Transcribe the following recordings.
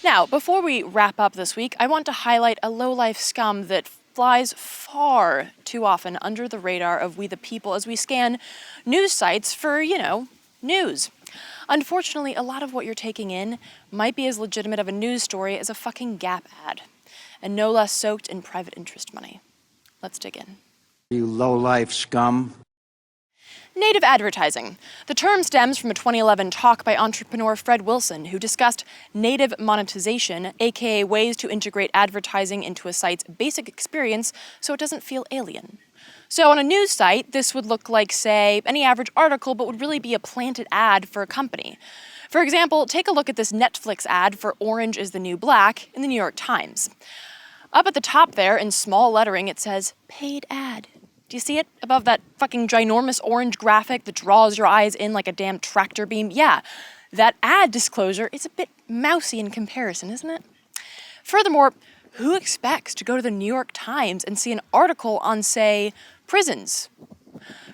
Now, before we wrap up this week, I want to highlight a low-life scum that flies far too often under the radar of we the people as we scan news sites for, news. Unfortunately, a lot of what you're taking in might be as legitimate of a news story as a fucking Gap ad, and no less soaked in private interest money. Let's dig in. You low-life scum. Native advertising. The term stems from a 2011 talk by entrepreneur Fred Wilson, who discussed native monetization, aka ways to integrate advertising into a site's basic experience so it doesn't feel alien. So on a news site, this would look like, say, any average article, but would really be a planted ad for a company. For example, take a look at this Netflix ad for Orange is the New Black in the New York Times. Up at the top there, in small lettering, it says, paid ad. Do you see it above that fucking ginormous orange graphic that draws your eyes in like a damn tractor beam? Yeah, that ad disclosure is a bit mousy in comparison, isn't it? Furthermore, who expects to go to the New York Times and see an article on, say, prisons?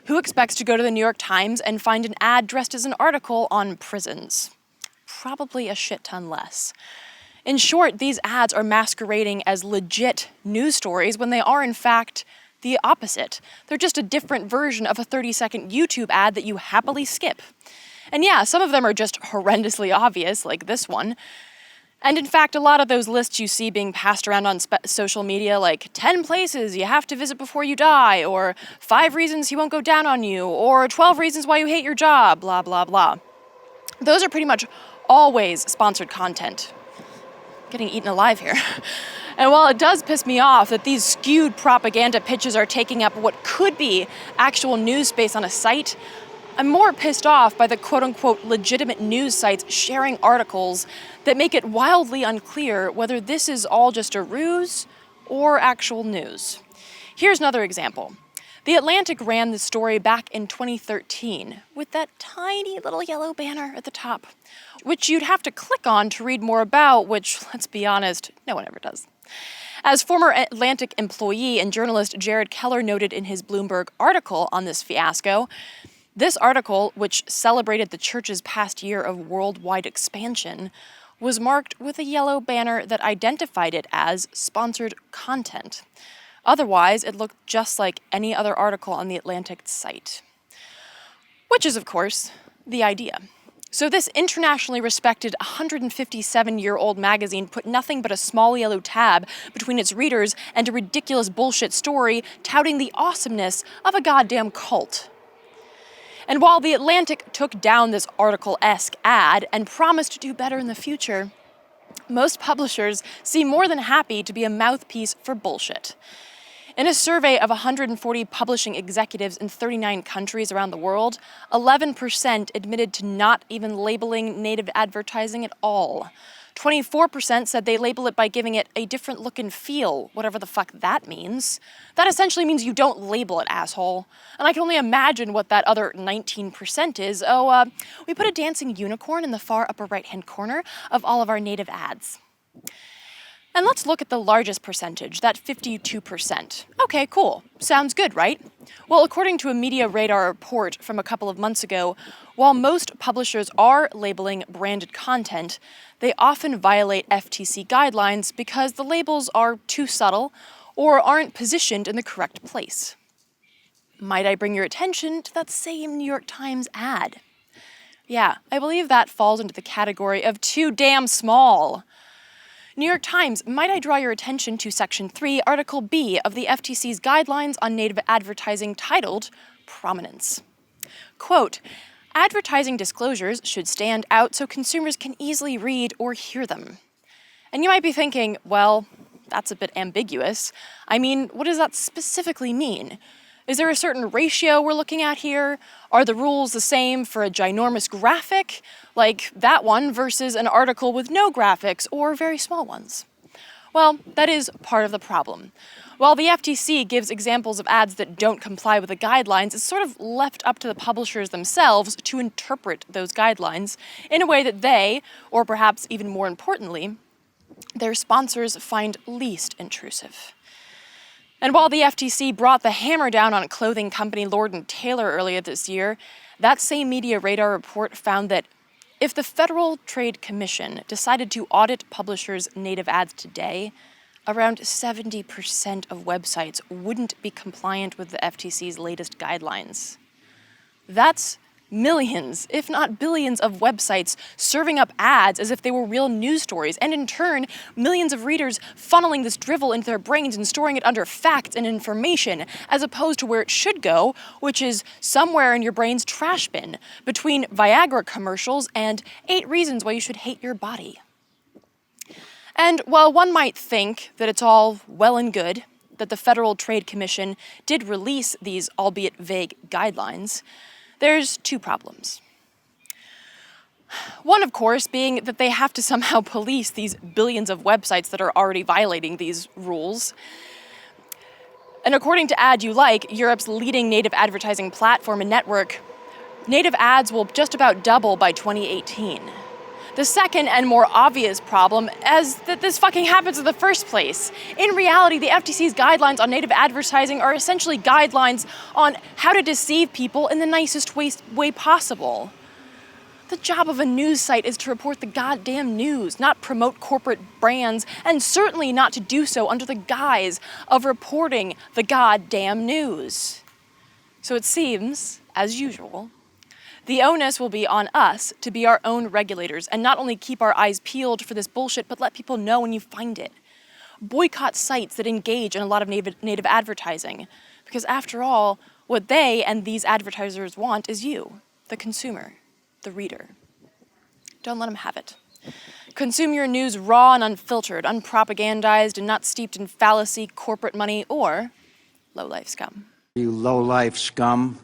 Who expects to go to the New York Times and find an ad dressed as an article on prisons? Probably a shit ton less. In short, these ads are masquerading as legit news stories when they are, in fact, the opposite. They're just a different version of a 30-second YouTube ad that you happily skip. And yeah, some of them are just horrendously obvious, like this one. And in fact, a lot of those lists you see being passed around on social media, like 10 places you have to visit before you die, or 5 reasons he won't go down on you, or 12 reasons why you hate your job, blah, blah, blah. Those are pretty much always sponsored content. Getting eaten alive here. And while it does piss me off that these skewed propaganda pitches are taking up what could be actual news space on a site, I'm more pissed off by the quote-unquote legitimate news sites sharing articles that make it wildly unclear whether this is all just a ruse or actual news. Here's another example. The Atlantic ran the story back in 2013 with that tiny little yellow banner at the top, which you'd have to click on to read more about, which, let's be honest, no one ever does. As former Atlantic employee and journalist Jared Keller noted in his Bloomberg article on this fiasco, this article, which celebrated the church's past year of worldwide expansion, was marked with a yellow banner that identified it as sponsored content. Otherwise, it looked just like any other article on the Atlantic site. Which is, of course, the idea. So this internationally respected 157-year-old magazine put nothing but a small yellow tab between its readers and a ridiculous bullshit story touting the awesomeness of a goddamn cult. And while the Atlantic took down this article-esque ad and promised to do better in the future, most publishers seem more than happy to be a mouthpiece for bullshit. In a survey of 140 publishing executives in 39 countries around the world, 11% admitted to not even labeling native advertising at all. 24% said they label it by giving it a different look and feel, whatever the fuck that means. That essentially means you don't label it, asshole. And I can only imagine what that other 19% is. We put a dancing unicorn in the far upper right-hand corner of all of our native ads. And let's look at the largest percentage, that 52%. Okay, cool. Sounds good, right? Well, according to a Media Radar report from a couple of months ago, while most publishers are labeling branded content, they often violate FTC guidelines because the labels are too subtle or aren't positioned in the correct place. Might I bring your attention to that same New York Times ad? Yeah, I believe that falls into the category of too damn small. New York Times, might I draw your attention to Section 3, Article B of the FTC's Guidelines on Native Advertising titled Prominence. Quote, advertising disclosures should stand out so consumers can easily read or hear them. And you might be thinking, well, that's a bit ambiguous. I mean, what does that specifically mean? Is there a certain ratio we're looking at here? Are the rules the same for a ginormous graphic, like that one, versus an article with no graphics or very small ones? Well, that is part of the problem. While the FTC gives examples of ads that don't comply with the guidelines, it's sort of left up to the publishers themselves to interpret those guidelines in a way that they, or perhaps even more importantly, their sponsors find least intrusive. And while the FTC brought the hammer down on clothing company Lord & Taylor earlier this year, that same Media Radar report found that If the Federal Trade Commission decided to audit publishers' native ads today, around 70% of websites wouldn't be compliant with the FTC's latest guidelines. That's millions, if not billions, of websites serving up ads as if they were real news stories, and in turn, millions of readers funneling this drivel into their brains and storing it under facts and information, as opposed to where it should go, which is somewhere in your brain's trash bin, between Viagra commercials and 8 reasons why you should hate your body. And while one might think that it's all well and good that the Federal Trade Commission did release these albeit vague guidelines, there's 2 problems. One, of course, being that they have to somehow police these billions of websites that are already violating these rules. And according to Ad You Like, Europe's leading native advertising platform and network, native ads will just about double by 2018. The second and more obvious problem is that this fucking happens in the first place. In reality, the FTC's guidelines on native advertising are essentially guidelines on how to deceive people in the nicest way possible. The job of a news site is to report the goddamn news, not promote corporate brands, and certainly not to do so under the guise of reporting the goddamn news. So it seems, as usual, the onus will be on us to be our own regulators and not only keep our eyes peeled for this bullshit, but let people know when you find it. Boycott sites that engage in a lot of native advertising, because after all, what they and these advertisers want is you, the consumer, the reader. Don't let them have it. Consume your news raw and unfiltered, unpropagandized, and not steeped in fallacy, corporate money, or low-life scum. You low-life scum.